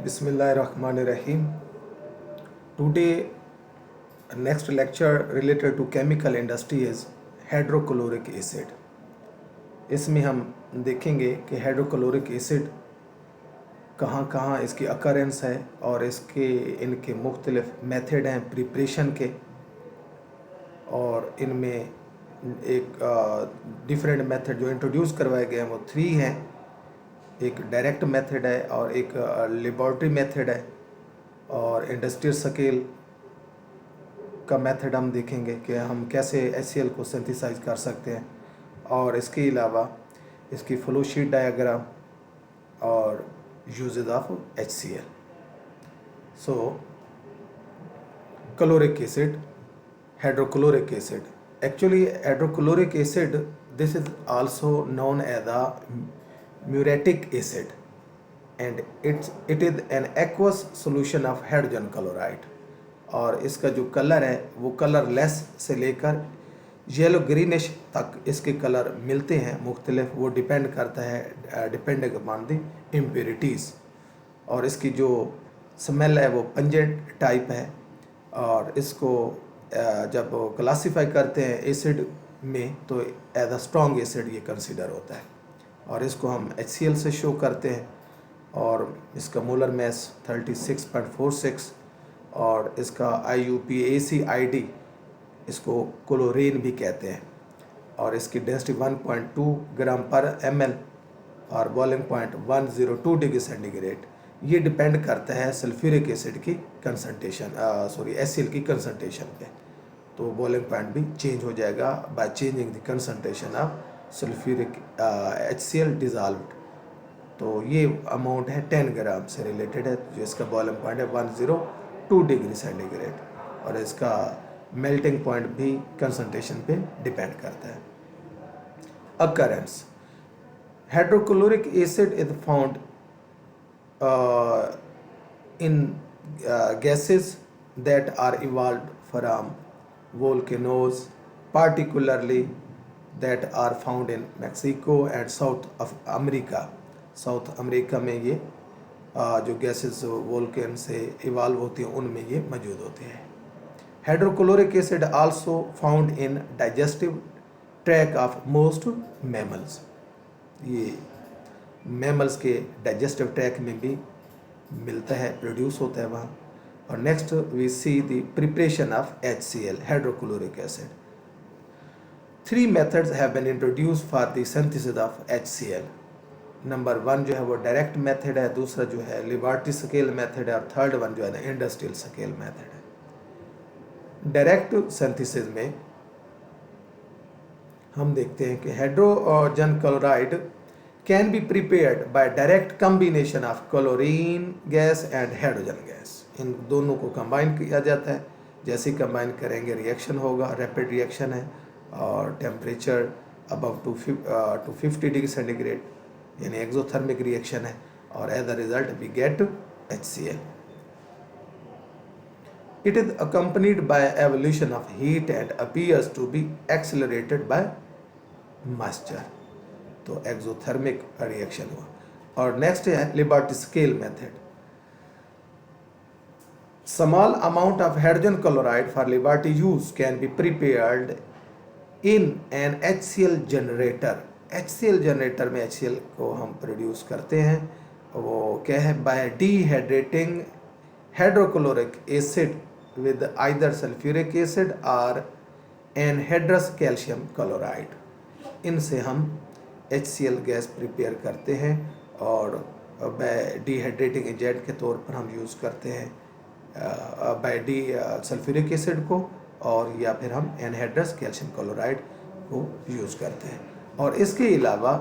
Bismillahirrahmanirrahim. Today, next lecture related to chemical industry is hydrochloric acid. इसमें हम देखेंगे कि हाइड्रोक्लोरिक एसिड कहाँ कहाँ इसकी अकरेंस है और इनके मुख्तलिफ मेथड हैं प्रिपरेशन के, और इनमें एक डिफरेंट मेथड जो इंट्रोड्यूस करवाए गए हैं वो 3 हैं. एक डायरेक्ट मेथड है और एक लेबॉर्ट्री मेथड है और इंडस्ट्रियल स्केल का मेथड हम देखेंगे कि हम कैसे HCl को सिंथेसाइज कर सकते हैं, और इसके अलावा इसकी फ्लो शीट डायग्राम और uses of HCl. So chloric acid, hydrochloric acid. Actually, hydrochloric acid, this is also known as a muriatic acid, and it is an aqueous solution of hydrogen chloride. और इसका जो colour है वो colourless से लेकर yellow greenish तक इसके colour मिलते हैं मुख्तलिफ. वो डिपेंड करता है डिपेंडिंग अपॉन द इम्प्योरिटीज़. और इसकी जो स्मेल है वो पंजेंट टाइप है, और इसको जब क्लासीफाई करते हैं एसिड में तो एज अ स्ट्रॉन्ग एसिड ये कंसिडर होता है. और इसको हम HCl से शो करते हैं, और इसका मोलर मास 36.46, और इसका IUPAC इसको क्लोरीन भी कहते हैं, और इसकी डेंसिटी 1.2 ग्राम पर ml और बॉइलिंग पॉइंट 102 डिग्री सेंटीग्रेड. ये डिपेंड करता है सल्फ्यूरिक एसिड की कंसंट्रेशन HCl की कंसंट्रेशन पे. तो बॉइलिंग पॉइंट भी चेंज हो जाएगा by changing the concentration of sulphuric HCl dissolved. तो ये अमाउंट है 10 ग्राम से रिलेटेड है, जो इसका बॉइलिंग पॉइंट है 102 डिग्री सेंटीग्रेड, और इसका मेल्टिंग पॉइंट भी कंसंट्रेशन पे डिपेंड करता है. Occurrence. Hydrochloric acid is found in gases that are evolved from volcanoes, particularly that are found in Mexico and South of America. South America में ये जो गैसेस वोल्केन से इवाल्व होती हैं उनमें ये मौजूद होते हैं. Hydrochloric acid also found in digestive tract of most mammals. ये मैमल्स के डाइजेस्टिव ट्रैक में भी मिलता है, प्रोड्यूस होता है वहाँ. और next we see the preparation of HCl, hydrochloric acid. 3 methods have been introduce for the synthesis of HCl. Number 1 जो है वो डायरेक्ट मेथड है, दूसरा जो है लेबॉर्ट्री स्केल मेथड है, और थर्ड वन जो है ना इंडस्ट्रियल स्केल मेथड है. डायरेक्ट सिंथेसिस में हम देखते हैं कि hydrogen chloride can be prepared by direct combination of chlorine gas and hydrogen gas. इन दोनों को कंबाइन किया जाता है. जैसे कंबाइन करेंगे रिएक्शन होगा, रैपिड रिएक्शन है, और टेम्परेचर अबव 250 डिग्री सेंटीग्रेड यानी एक्सोथर्मिक रिएक्शन है, और as a result we get HCl. It is accompanied by evolution of heat and appears to be accelerated by moisture. तो एक्सोथर्मिक रिएक्शन हुआ. और next है laboratory scale method. Small amount of hydrogen chloride for laboratory use can be prepared in an HCl generator. HCl generator में HCl को हम produce करते हैं. वो क्या है? By dehydrating hydrochloric acid with either sulphuric acid और एनहाइड्रस कैल्शियम क्लोराइड. इनसे हम HCl गैस प्रिपेयर करते हैं, और बाय डिहाइड्रेटिंग एजेंट के तौर पर हम यूज़ करते हैं बाय सल्फ्यूरिक एसिड को, और या फिर हम एनहाइड्रस कैल्शियम क्लोराइड को यूज़ करते हैं. और इसके अलावा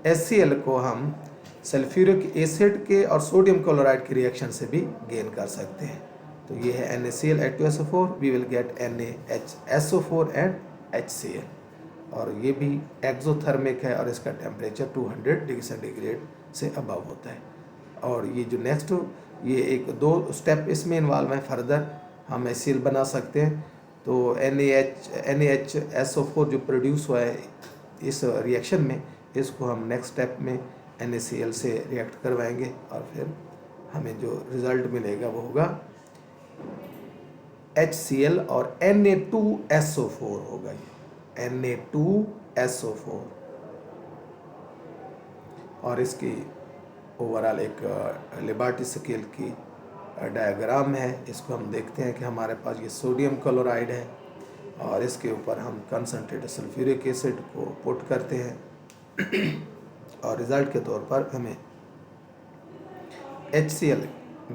HCl को हम सल्फ्यूरिक एसिड के और सोडियम क्लोराइड की रिएक्शन से भी गेन कर सकते हैं. तो ये है NaCl H2SO4, we will get NaHSO4 and HCl. और ये भी एक्सोथर्मिक है, और इसका टेम्परेचर 200 डिग्री सेंटीग्रेड से अबव होता है. और ये जो नेक्स्ट ये 1-2 स्टेप इसमें इन्वॉल्व है. फर्दर हम HCl बना सकते हैं. तो NaHSO4 जो प्रोड्यूस हुआ है इस रिएक्शन में, इसको हम नेक्स्ट स्टेप में NaCl से रिएक्ट करवाएंगे, और फिर हमें जो रिज़ल्ट मिलेगा वो होगा HCl और Na2SO4 होगा, ये Na2SO4। और इसकी ओवरऑल एक लिबर्टी स्केल की डायग्राम है। इसको हम देखते हैं कि हमारे पास ये सोडियम क्लोराइड है और इसके ऊपर हम कंसनट्रेटेड सल्फ्यूरिक एसिड को पुट करते हैं और रिज़ल्ट के तौर पर हमें HCl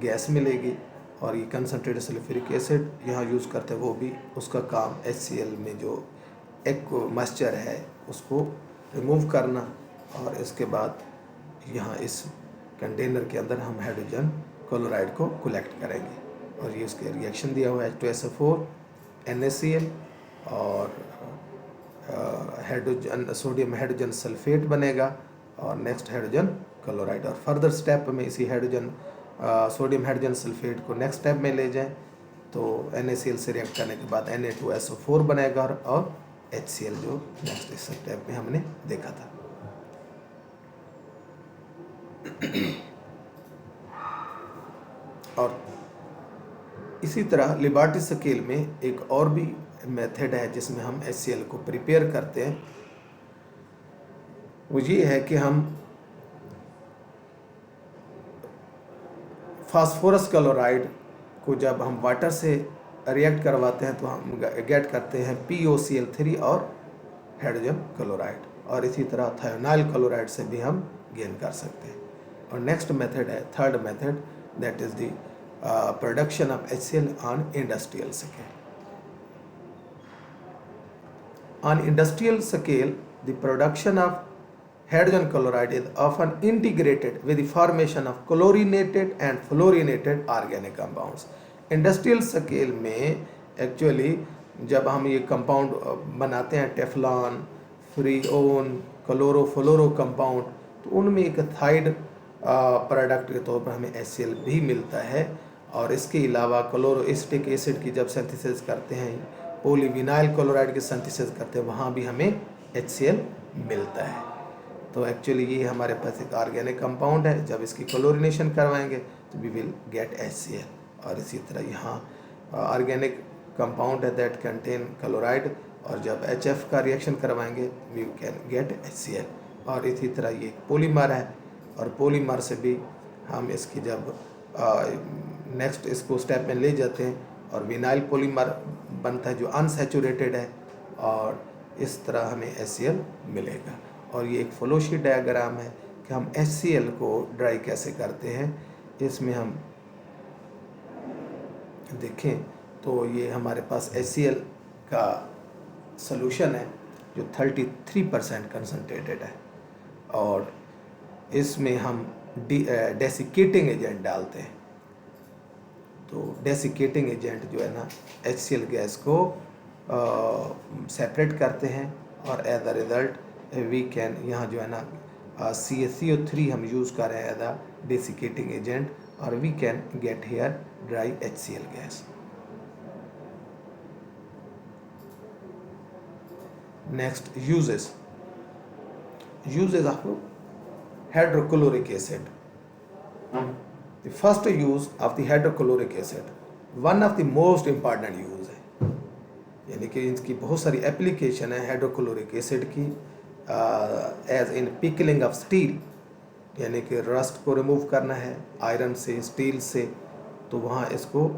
गैस मिलेगी। और ये कंसनट्रेटेड सल्फ्यूरिक एसिड यहाँ यूज़ करते हैं, वो भी उसका काम HCl में जो एक मॉइस्चर है उसको रिमूव करना। और इसके बाद यहाँ इस कंटेनर के अंदर हम हाइड्रोजन क्लोराइड को कलेक्ट करेंगे और ये उसके रिएक्शन दिया हुआ है H2SO4 NaCl और हाइड्रोजन सोडियम हाइड्रोजन सल्फेट बनेगा और नेक्स्ट हाइड्रोजन क्लोराइड। और फर्दर स्टेप में इसी हाइड्रोजन सोडियम हाइड्रोजन सल्फेट को नेक्स्ट स्टेप में ले जाएं तो NaCl से रिएक्ट करने के बाद Na2SO4 बनेगा और HCl जो नेक्स्ट इस स्टेप में हमने देखा था। और इसी तरह लिबर्टी स्केल में एक और भी मेथड है जिसमें हम HCl को प्रिपेयर करते हैं। वो ये है कि हम फास्फोरस क्लोराइड को जब हम वाटर से रिएक्ट करवाते हैं तो हम गेट करते हैं POCl3 और हाइड्रोजन क्लोराइड, और इसी तरह थायोनाइल क्लोराइड से भी हम गेन कर सकते हैं। और नेक्स्ट मेथड है third method, that is the production of HCl on industrial scale. On industrial scale, the production of hydrogen chloride is often integrated with the formation of chlorinated and fluorinated organic compounds. Industrial scale में actually जब हम ये compound बनाते हैं Teflon, Freon, chlorofluoro compound, तो उनमें एक थाइड product के तौर पर हमें HCl भी मिलता है। और इसके अलावा क्लोरोएसिटिक एसिड की जब सिंथेसिस करते हैं, पॉलीविनाइल क्लोराइड की सिंथेसिस करते हैं, वहाँ भी हमें HCl मिलता है। तो एक्चुअली ये हमारे पास एक ऑर्गेनिक कंपाउंड है, जब इसकी क्लोरिनेशन करवाएंगे तो वी विल गेट HCl। और इसी तरह यहाँ ऑर्गेनिक कंपाउंड है दैट कंटेन क्लोराइड, और जब HF का रिएक्शन करवाएंगे वी कैन गेट HCl। और इसी तरह ये पॉलीमर है, और पॉलीमर से भी हम इसकी जब नेक्स्ट इसको स्टेप में ले जाते हैं और विनाइल पॉलीमर बनता है जो अनसैचुरेटेड है, और इस तरह हमें HCl मिलेगा। और ये एक फ्लोशीट डायग्राम है कि हम HCl को ड्राई कैसे करते हैं। इसमें हम देखें तो ये हमारे पास HCl का सॉल्यूशन है जो 33% कंसनट्रेटेड है, और इसमें हम डेसिकेटिंग एजेंट डालते हैं। तो डेसिकेटिंग एजेंट जो है ना HCl गैस को सेपरेट करते हैं, और as a result we can, यहाँ जो है ना CaCO3 हम यूज़ कर रहे हैं एज अ डेसिकेटिंग एजेंट, और we can get here dry HCl gas. Next uses of hydrochloric acid. The first use of the hydrochloric acid, one of the most important use है, यानी कि इसकी बहुत सारी एप्लीकेशन है हाइड्रोक्लोरिक एसिड की। As in pickling of steel, यानी कि रस्ट को रिमूव करना है आयरन से, स्टील से, तो वहाँ इसको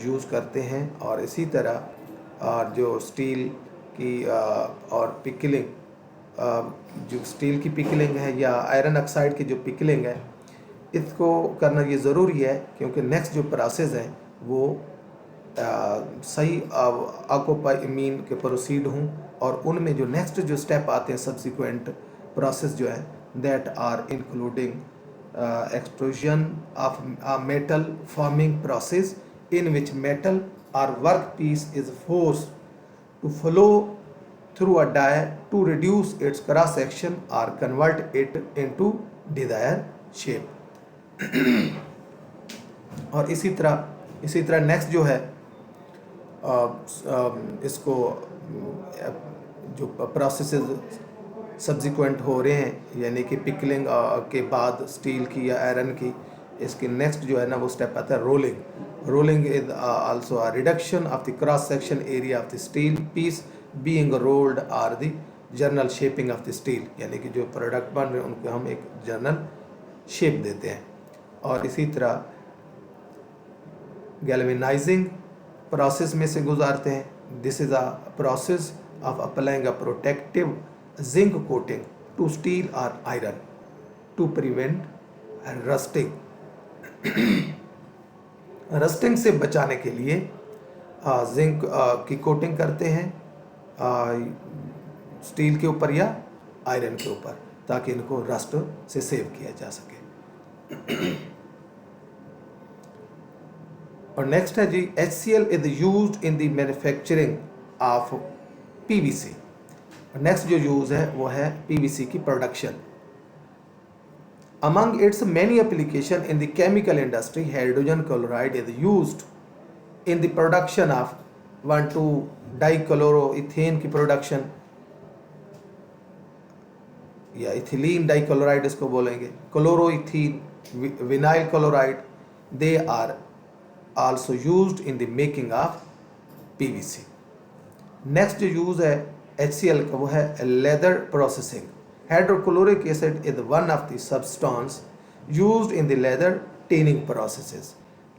यूज़ करते हैं। और इसी तरह जो स्टील की और पिकलिंग, जो स्टील की पिकलिंग है या आयरन ऑक्साइड की जो पिकलिंग है, इसको करना ये ज़रूरी है क्योंकि नेक्स्ट जो प्रोसेस है वो सही अकोपाइमीन के प्रोसीड हों, और उनमें जो नेक्स्ट जो स्टेप आते हैं सब्सिक्वेंट प्रोसेस जो है, that are including extrusion of metal forming process in which metal और work piece is force to flow through a die to reduce its cross section or convert it into desired shape। और इसी तरह next जो है इसको जो processes subsequent हो रहे हैं, यानी कि पिकलिंग के बाद स्टील की या आयरन की, इसकी नेक्स्ट जो है ना वो स्टेप आता है rolling. Rolling is also a reduction of the cross section area of the steel piece being rolled or the general shaping of the steel, यानी कि जो प्रोडक्ट बन रहे हैं उनको हम एक जर्नल शेप देते हैं। और इसी तरह गैल्वेनाइजिंग प्रोसेस में से गुजारते हैं। This is a process of applying a protective zinc coating to steel और iron to prevent rusting. Rusting से बचाने के लिए जिंक की कोटिंग करते हैं स्टील के ऊपर या आयरन के ऊपर, ताकि इनको रस्ट से सेव किया जा सके। और नेक्स्ट है जी HCl is used in the manufacturing of PVC। Next जो यूज है वो है PVC की production. Among its many application in the chemical industry, hydrogen chloride is used in the production of 1,2-dichloroethane की प्रोडक्शन या ethylene dichloride इसको बोलेंगे, chloroethene, vinyl chloride, they are also used in the making of PVC। Next जो use है HCl का वो है leather processing. Hydrochloric acid is one of the substance used in the leather tanning processes.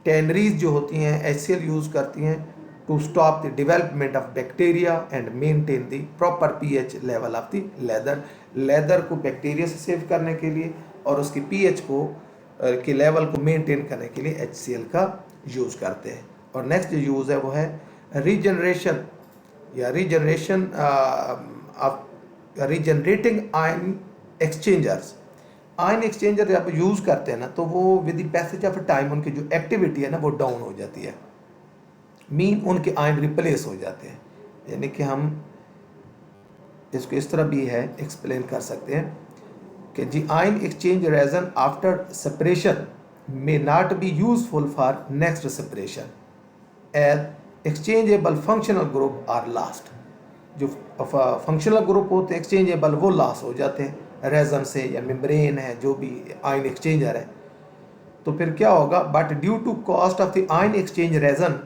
Tanneries जो होती हैं HCl use करती हैं to stop the development of bacteria and maintain the proper pH level of the leather. Leather को bacteria से save करने के लिए और उसकी pH को के लेवल को मेंटेन करने के लिए HCl का यूज़ करते हैं। और नेक्स्ट जो यूज़ है वो है रीजनरेशन या regenerating ion exchangers. Ion exchanger जब यूज़ करते हैं ना तो वो with the passage of time उनकी जो एक्टिविटी है ना वो डाउन हो जाती है, मीन उनके आयन रिप्लेस हो जाते हैं। यानी कि हम इसको इस तरह भी है एक्सप्लेन कर सकते हैं कि जी ion exchange resin after separation may not be useful for next separation as exchangeable functional group are lost। जो फंक्शनल ग्रुप होते हैं एक्सचेंजेबल वो लॉस हो जाते हैं रेजन से या मेम्ब्रेन है जो भी आयन एक्सचेंजर है। तो फिर क्या होगा, but due to cost of the ion exchange resin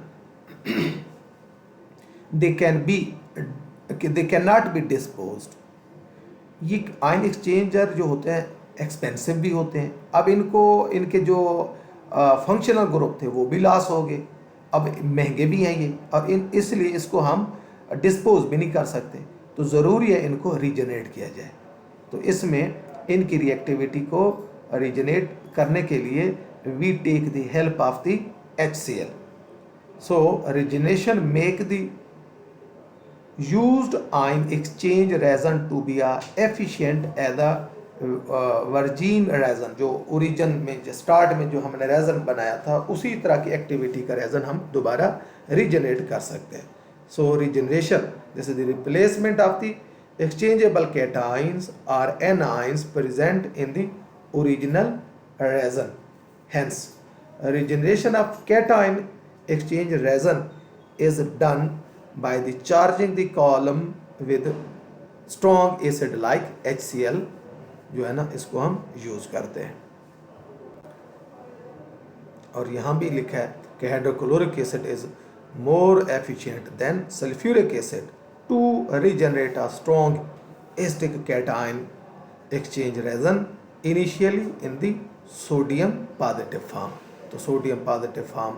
they can not be disposed. ये आयन एक्सचेंजर जो होते हैं एक्सपेंसिव भी होते हैं। अब इनके जो फंक्शनल ग्रुप थे वो भी लॉस हो गए, अब महंगे भी हैं ये, और इसलिए इसको हम डिस्पोज भी नहीं कर सकते, तो ज़रूरी है इनको रीजनरेट किया जाए। तो इसमें इनकी रिएक्टिविटी को रीजनरेट करने के लिए we take the help of the HCl। So regeneration make the used ion exchange resin to be a efficient as a virgin resin. जो ओरिजिन में जो स्टार्ट में जो हमने रेजन बनाया था उसी तरह की एक्टिविटी का रेजन हम दोबारा रीजनरेट कर सकते हैं। So regeneration, this is the replacement of the exchangeable cations or anions present in the original resin. Hence, regeneration of cation exchange resin is done by the charging the column with strong acid like HCl जो है ना इसको हम use करते हैं। और यहाँ भी लिखा है कि hydrochloric acid is more efficient than sulfuric acid to regenerate a strong acidic cation exchange resin initially in the sodium positive form। तो सोडियम पॉजिटिव फॉर्म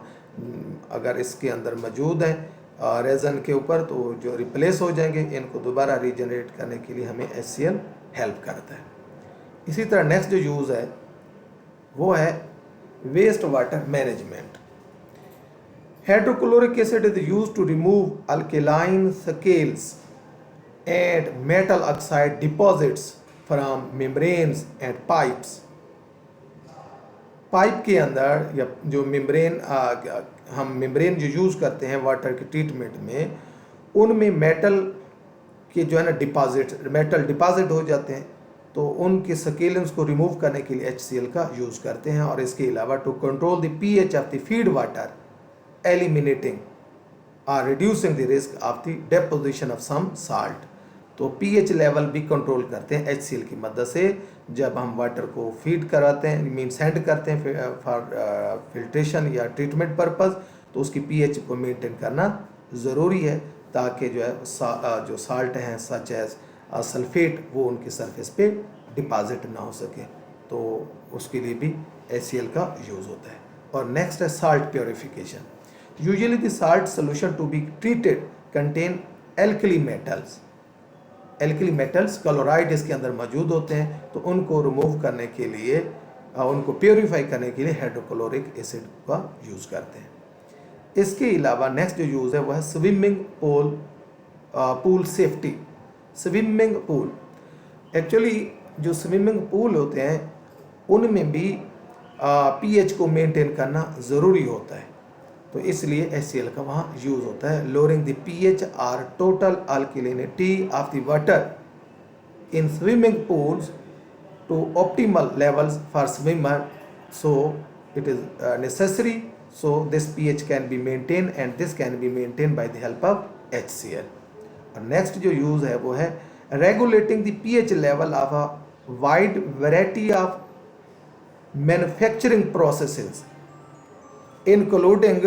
अगर इसके अंदर मौजूद है रेजन के ऊपर तो जो रिप्लेस हो जाएंगे, इनको दोबारा रीजनरेट करने के लिए हमें HCl हेल्प करता है। इसी तरह नेक्स्ट जो यूज़ है वो है waste water management. Hydrochloric acid is used to remove alkaline scales and metal oxide deposits from membranes and pipes। Pipe के अंदर या जो मेम्ब्रेन हम मेम्ब्रेन जो यूज़ करते हैं वाटर के ट्रीटमेंट में, उनमें मेटल के जो है ना मेटल डिपॉजिट हो जाते हैं, तो उनके स्केलेंस को रिमूव करने के लिए HCl का यूज़ करते हैं। और इसके अलावा to control the pH of the feed water eliminating or reducing the risk of the deposition of some salt। तो तो पीएच लेवल भी कंट्रोल करते हैं HCl की मदद से। जब हम वाटर को फीड कराते हैं, मीन सेंड करते हैं फॉर फिल्ट्रेशन या ट्रीटमेंट पर्पस, तो उसकी पीएच को मेंटेन करना ज़रूरी है, ताकि जो है जो साल्ट हैं सच एज सल्फेट वो उनकी सरफेस पे डिपॉजिट ना हो सके, तो उसके लिए भी HCl का यूज़ होता है। और नेक्स्ट है salt purification. Usually the salt solution to be treated contain alkali metals. Alkali metals chloride इसके अंदर मौजूद होते हैं, तो उनको रिमूव करने के लिए उनको प्योरीफाई करने के लिए हाइड्रोक्लोरिक एसिड का यूज़ करते हैं। इसके अलावा नेक्स्ट जो यूज़ है वह है swimming pool safety. Swimming pool, actually जो स्विमिंग पूल होते हैं उनमें भी पीएच को मेंटेन करना ज़रूरी होता है, तो इसलिए HCl का वहाँ यूज़ होता है। लोअरिंग द pH और total alkalinity of the water in swimming pools to optimal levels for swimmer, so it is necessary, so this pH can be maintained and this can be maintained by the help of HCl. और next जो use है वो है regulating the pH level of a wide variety of manufacturing processes including